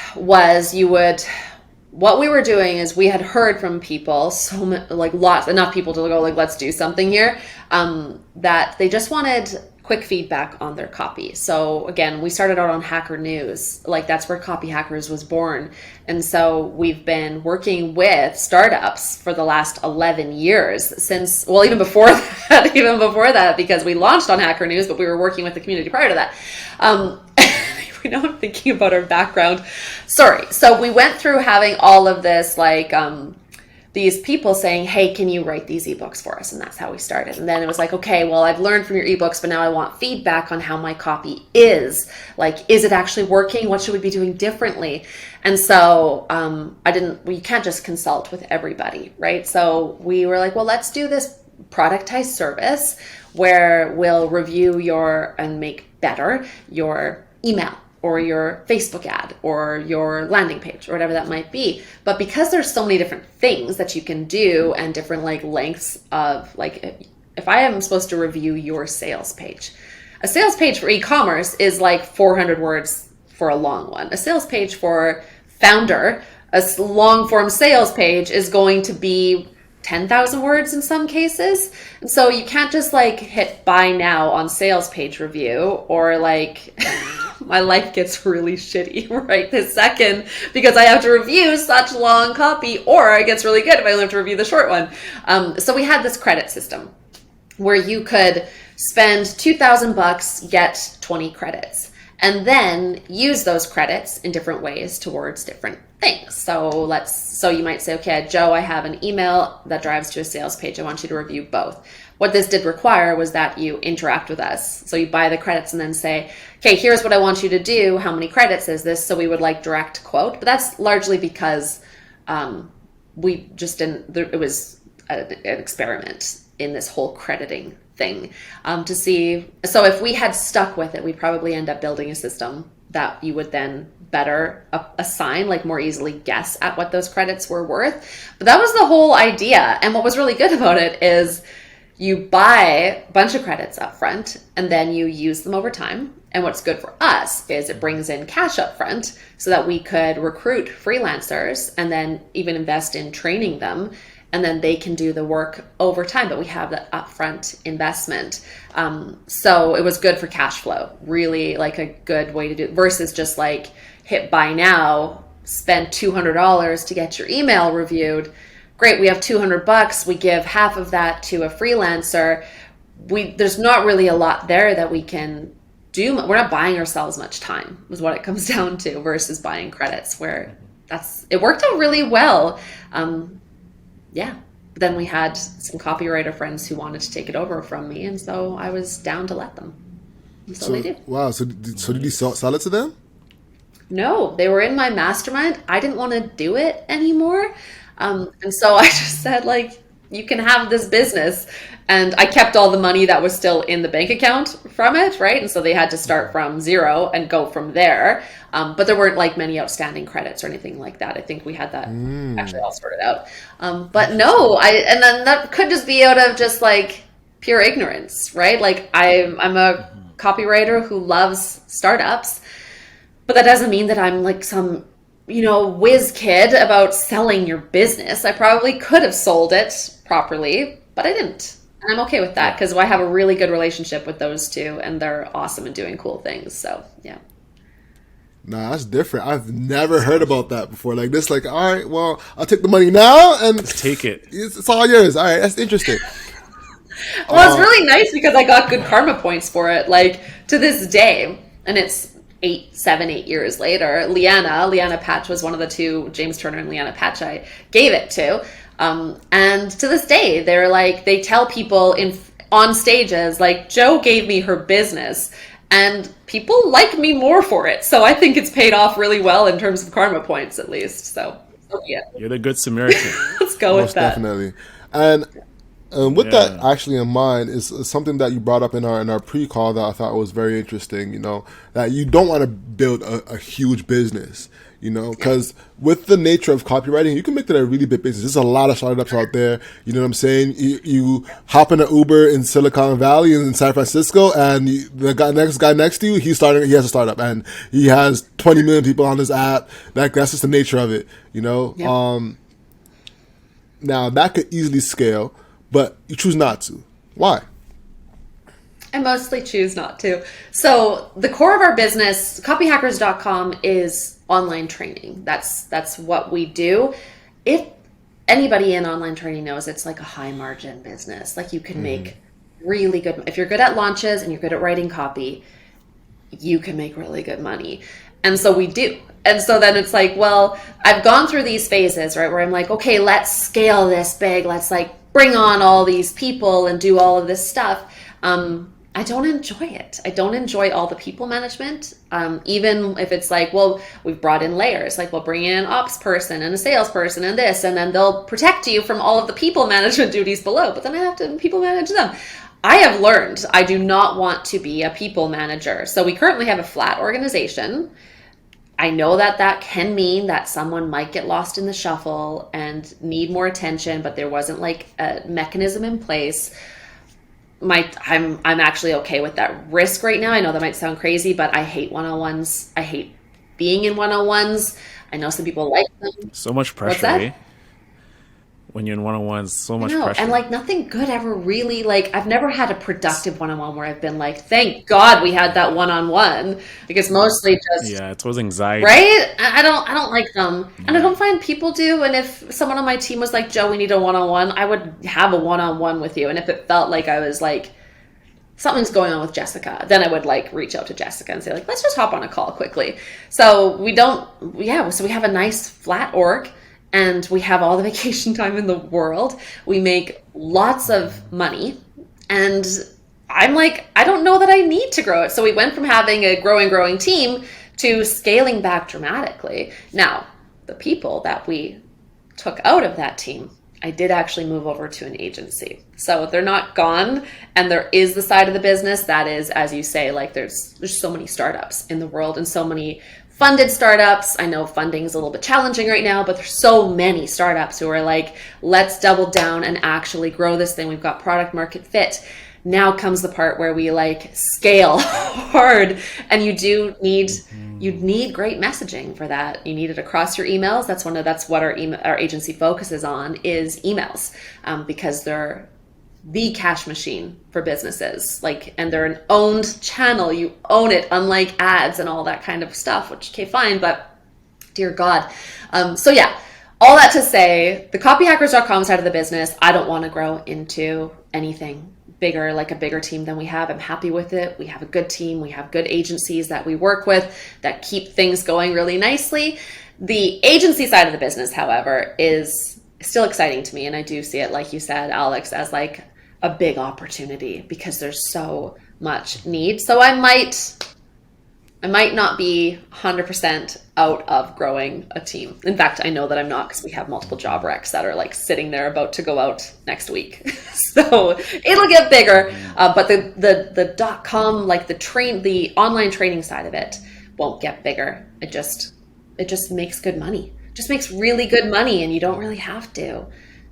what we were doing is we had heard from people, enough people to go like, let's do something here, that they just wanted quick feedback on their copy. So again, we started out on Hacker News. Like that's where Copy Hackers was born. And so we've been working with startups for the last 11 years since, even before that, because we launched on Hacker News, but we were working with the community prior to that. Now I'm thinking about our background. Sorry. So we went through having all of this, these people saying, hey, can you write these ebooks for us? And that's how we started. And then it was like, okay, well, I've learned from your ebooks, but now I want feedback on how my copy is. Like, is it actually working? What should we be doing differently? And so we can't just consult with everybody, right? So we were like, well, let's do this productized service where we'll review and make better your email or your Facebook ad or your landing page or whatever that might be. But because there's so many different things that you can do and different lengths of if I am supposed to review your sales page, a sales page for e-commerce is 400 words for a long one. A sales page for founder, a long form sales page is going to be 10,000 words in some cases. And so you can't just hit buy now on sales page review or my life gets really shitty right this second because I have to review such long copy, or it gets really good if I only have to review the short one. So we had this credit system where you could spend $2,000, get 20 credits. and then use those credits in different ways towards different things. So you might say, okay, Joe, I have an email that drives to a sales page. I want you to review both. What this did require was that you interact with us. So you buy the credits and then say, okay, here's what I want you to do. How many credits is this? So we would like direct quote, but that's largely because we just didn't, it was an experiment in this whole crediting thing to see. So if we had stuck with it, we'd probably end up building a system that you would then better assign, like more easily guess at what those credits were worth. But that was the whole idea. And what was really good about it is you buy a bunch of credits up front and then you use them over time. And what's good for us is it brings in cash up front so that we could recruit freelancers and then even invest in training them. And then they can do the work over time, but we have the upfront investment. So it was good for cash flow, really like a good way to do it versus just like hit buy now, spend $200 to get your email reviewed. Great, we have $200. We give half of that to a freelancer. There's not really a lot there that we can do. We're not buying ourselves much time is what it comes down to versus buying credits where it worked out really well. Yeah. But then we had some copywriter friends who wanted to take it over from me. And so I was down to let them. And so they did. Wow. So did you sell it to them? No, they were in my mastermind. I didn't want to do it anymore. And so I just said, like, you can have this business. And I kept all the money that was still in the bank account from it, right? And so they had to start from zero and go from there. But there weren't like many outstanding credits or anything like that. I think we had that actually all sorted out. But no, and then that could just be out of just like pure ignorance, right? Like I'm a copywriter who loves startups, but that doesn't mean that I'm like some, whiz kid about selling your business. I probably could have sold it properly, but I didn't. And I'm okay with that because I have a really good relationship with those two and they're awesome and doing cool things. So, yeah. Nah, that's different. I've never heard about that before. Like this, like, all right, well, I'll take the money now and take it. It's all yours. All right, that's interesting. Well, it's really nice because I got good karma points for it. Like to this day, and it's 8 years later, Leanna Patch was one of the two, James Turner and Leanna Patch I gave it to. And to this day, they're like, they tell people on stages, like, Joe gave me her business and people like me more for it. So I think it's paid off really well in terms of karma points, at least. So yeah. You're the good Samaritan. Let's go with that. Definitely. And with that actually in mind is something that you brought up in our pre-call that I thought was very interesting, that you don't want to build a huge business. Because with the nature of copywriting, you can make that a really big business. There's a lot of startups out there. You know what I'm saying? You hop in an Uber in Silicon Valley and in San Francisco, and the guy next to you, he has a startup, and he has 20 million people on his app. That's just the nature of it. Yeah. Now that could easily scale, but you choose not to. Why? I mostly choose not to. So the core of our business, copyhackers.com, is online training. That's what we do. If anybody in online training knows, it's like a high margin business. Like you can make really good, if you're good at launches and you're good at writing copy, you can make really good money. And so we do. And so then it's like, well, I've gone through these phases, right, where I'm like, okay, let's scale this big. Let's like bring on all these people and do all of this stuff. I don't enjoy it. I don't enjoy all the people management. Even if it's like, well, we've brought in layers, like we'll bring in an ops person and a salesperson and this, and then they'll protect you from all of the people management duties below, but then I have to people manage them. I have learned I do not want to be a people manager. So we currently have a flat organization. I know that can mean that someone might get lost in the shuffle and need more attention, but there wasn't like a mechanism in place. I'm actually okay with that risk right now. I know that might sound crazy, but I hate one-on-ones. I hate being in one-on-ones. I know some people like them. So much pressure, What's that? eh? When you're in one-on-ones, so much pressure. And like nothing good ever really, like I've never had a productive one-on-one where I've been like, thank God we had that one-on-one. Like it's mostly just it's always anxiety. Right? I don't like them. And I don't find people do. And if someone on my team was like, Joe, we need a one-on-one, I would have a one-on-one with you. And if it felt like I was like something's going on with Jessica, then I would like reach out to Jessica and say like, let's just hop on a call quickly. So we have a nice flat org, and we have all the vacation time in the world. We make lots of money, and I'm like, I don't know that I need to grow it. So we went from having a growing team to scaling back dramatically. Now, the people that we took out of that team, I did actually move over to an agency. So they're not gone, and there is the side of the business that is, as you say, like there's so many startups in the world and so many funded startups. I know funding is a little bit challenging right now, but there's so many startups who are like, let's double down and actually grow this thing. We've got product market fit. Now comes the part where we like scale hard, and you need great messaging for that. You need it across your emails. That's what our agency focuses on is emails, because they're the cash machine for businesses. And they're an owned channel. You own it, unlike ads and all that kind of stuff. Which, okay, fine, but dear God. So yeah, all that to say, the copyhackers.com side of the business, I don't want to grow into anything bigger, like a bigger team than we have. I'm happy with it. We have a good team. We have good agencies that we work with that keep things going really nicely. The agency side of the business, however, is still exciting to me. And I do see it, like you said, Alex, as like a big opportunity because there's so much need. So I might not be 100% out of growing a team. In fact, I know that I'm not, because we have multiple job recs that are like sitting there about to go out next week. So it'll get bigger. But the .com, like the online training side of it won't get bigger. It just makes good money. Just makes really good money, and you don't really have to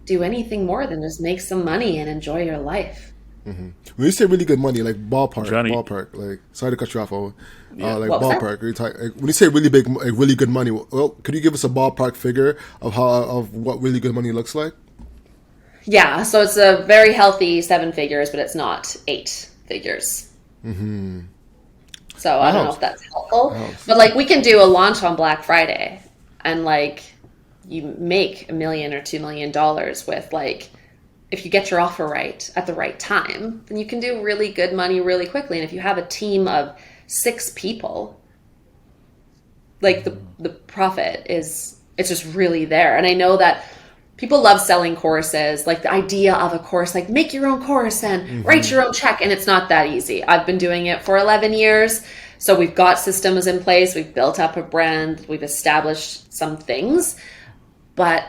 do anything more than just make some money and enjoy your life. Mm-hmm. When you say really good money, like ballpark, like sorry to cut you off, ballpark. When you say really big, like really good money, well, could you give us a ballpark figure of what really good money looks like? Yeah, so it's a very healthy 7 figures, but it's not 8 figures. Mm-hmm. So I don't know if that's helpful, but like we can do a launch on Black Friday, and like you make $1 million or $2 million with like, if you get your offer right at the right time, then you can do really good money really quickly. And if you have a team of 6 people, like the profit it's just really there. And I know that people love selling courses, like the idea of a course, like make your own course and write your own check. And it's not that easy. I've been doing it for 11 years. So we've got systems in place. We've built up a brand. We've established some things, but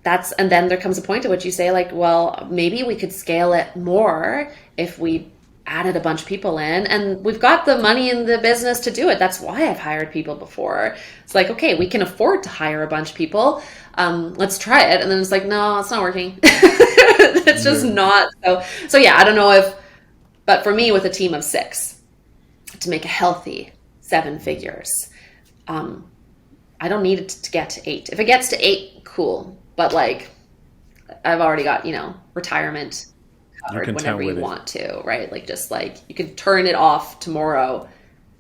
and then there comes a point at which you say like, well, maybe we could scale it more if we added a bunch of people in, and we've got the money in the business to do it. That's why I've hired people before. It's like, okay, we can afford to hire a bunch of people. Let's try it. And then it's like, no, it's not working. It's just not. So yeah, I don't know but for me with a team of 6 to make a healthy 7 figures, I don't need it to get to 8. If it gets to 8, cool. But like, I've already got, retirement covered whenever you want to, right? Like, just like you can turn it off tomorrow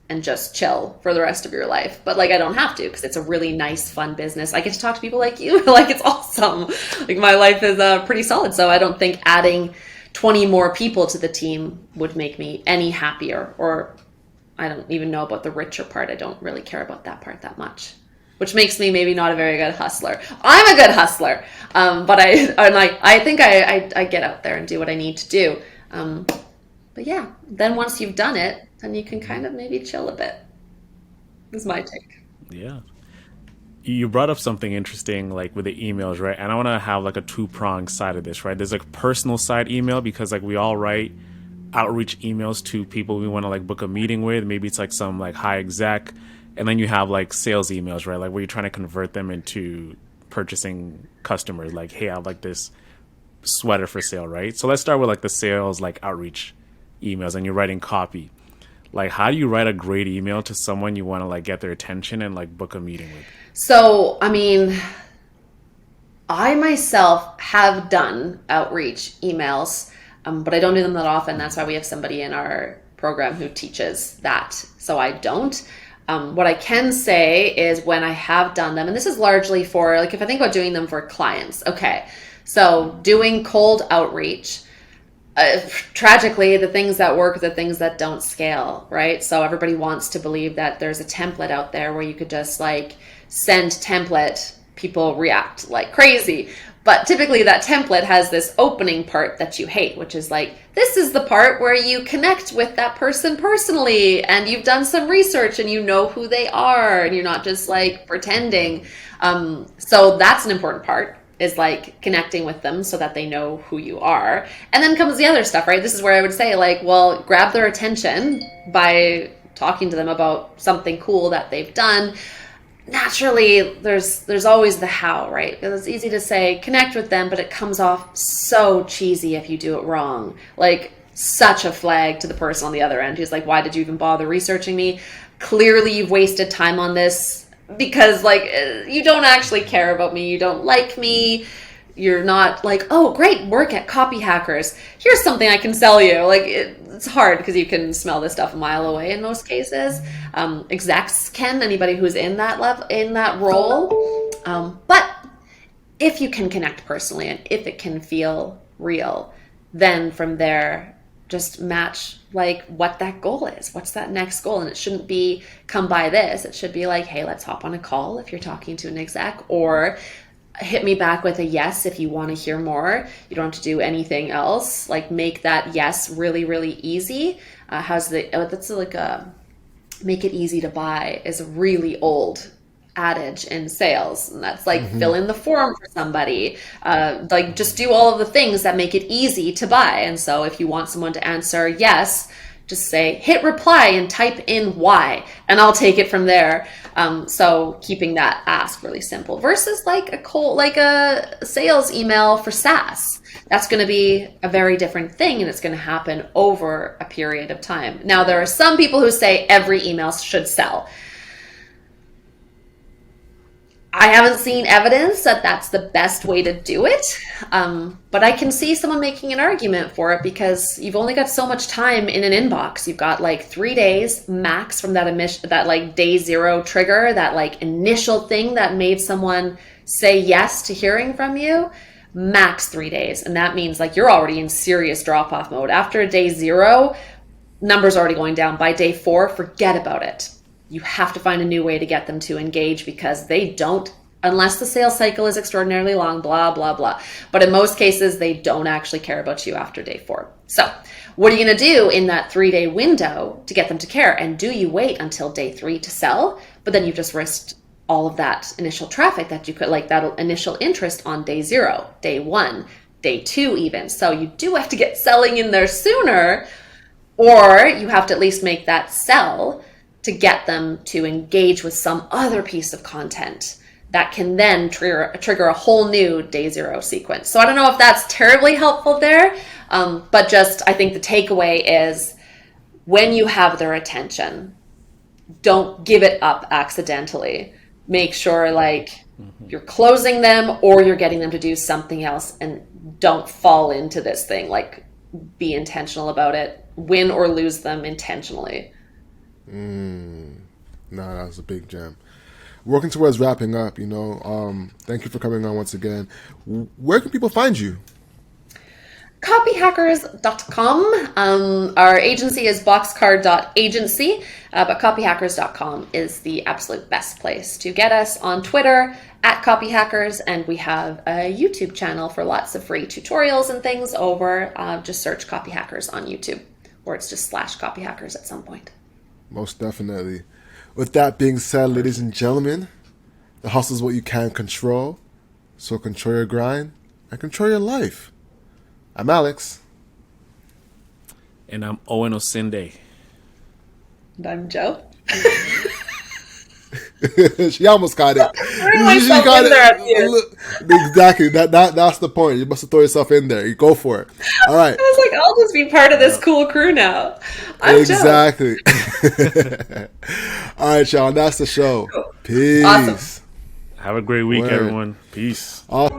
and just chill for the rest of your life. But like, I don't have to, because it's a really nice, fun business. I get to talk to people like you. Like, it's awesome. Like, my life is pretty solid. So I don't think adding 20 more people to the team would make me any happier, or I don't even know about the richer part. I don't really care about that part that much, which makes me maybe not a very good hustler. I'm a good hustler, but I think I get out there and do what I need to do. But yeah, then once you've done it, then you can kind of maybe chill a bit. Is my take. Yeah. You brought up something interesting, like with the emails, right? And I want to have like a 2-pronged side of this, right? There's like a personal side email, because like we all write outreach emails to people we want to like book a meeting with. Maybe it's like some like high exec. And then you have like sales emails, right? Like where you're trying to convert them into purchasing customers. Like, hey, I have like this sweater for sale, right? So let's start with like the sales, like outreach emails, and you're writing copy. Like, how do you write a great email to someone you want to like get their attention and like book a meeting with? So, I mean, I myself have done outreach emails, but I don't do them that often. That's why we have somebody in our program who teaches that. So I don't. What I can say is when I have done them, and this is largely for, like, if I think about doing them for clients, okay, so doing cold outreach, tragically, the things that work, the things that don't scale, right? So everybody wants to believe that there's a template out there where you could just like send template, people react like crazy. But typically that template has this opening part that you hate, which is like, this is the part where you connect with that person personally and you've done some research and you know who they are and you're not just like pretending. So that's an important part, is like connecting with them so that they know who you are. And then comes the other stuff, right? This is where I would say like, well, grab their attention by talking to them about something cool that they've done. Naturally, there's always the how, right? Because it's easy to say connect with them, but it comes off so cheesy if you do it wrong. Like such a flag to the person on the other end who's like, why did you even bother researching me? Clearly you've wasted time on this because like you don't actually care about me, you don't like me. You're not like, oh, great work at Copy Hackers. Here's something I can sell you. Like it's hard because you can smell this stuff a mile away in most cases. Execs can, anybody who's in that level, in that role. But if you can connect personally and if it can feel real, then from there, just match like what that goal is. What's that next goal? And it shouldn't be come by this. It should be like, hey, let's hop on a call if you're talking to an exec, or hit me back with a yes if you want to hear more. You don't have to do anything else. Like make that yes really, really easy. That's like a make it easy to buy is a really old adage in sales. And that's like fill in the form for somebody. Like just do all of the things that make it easy to buy. And so if you want someone to answer yes, just say hit reply and type in why, and I'll take it from there. So keeping that ask really simple versus like a sales email for SaaS. That's going to be a very different thing, and it's going to happen over a period of time. Now, there are some people who say every email should sell. I haven't seen evidence that that's the best way to do it, but I can see someone making an argument for it because you've only got so much time in an inbox. You've got like 3 days max from that like day zero trigger, that like initial thing that made someone say yes to hearing from you, max 3 days. And that means like you're already in serious drop-off mode. After day zero, numbers already going down. By day 4, forget about it. You have to find a new way to get them to engage because they don't, unless the sales cycle is extraordinarily long, blah, blah, blah. But in most cases, they don't actually care about you after day 4. So what are you going to do in that 3-day window to get them to care? And do you wait until day 3 to sell? But then you've just risked all of that initial traffic that you could, like that initial interest on day 0, day 1, day 2 even. So you do have to get selling in there sooner, or you have to at least make that sell to get them to engage with some other piece of content that can then trigger a whole new day 0 sequence. So I don't know if that's terribly helpful there, but just I think the takeaway is when you have their attention, don't give it up accidentally. Make sure like you're closing them or you're getting them to do something else, and don't fall into this thing. Like be intentional about it. Win or lose them intentionally. No, that's a big gem. Working towards wrapping up, thank you for coming on once again. Where can people find you? Copyhackers.com. Our agency is boxcard.agency, but copyhackers.com is the absolute best place to get us. On Twitter @copyhackers, and we have a YouTube channel for lots of free tutorials and things over. Just search Copyhackers on YouTube, or it's just /copyhackers at some point. Most definitely. With that being said, ladies and gentlemen, the hustle is what you can control. So control your grind and control your life. I'm Alex. And I'm Owen Osinde. And I'm Joe. She almost got it. She got it. Exactly. That's the point. You must have thrown yourself in there. You go for it. All right. I was like, I'll just be part of this cool crew now. I'm exactly. All right, y'all. That's the show. Peace. Awesome. Have a great week, everyone. Peace. Awesome.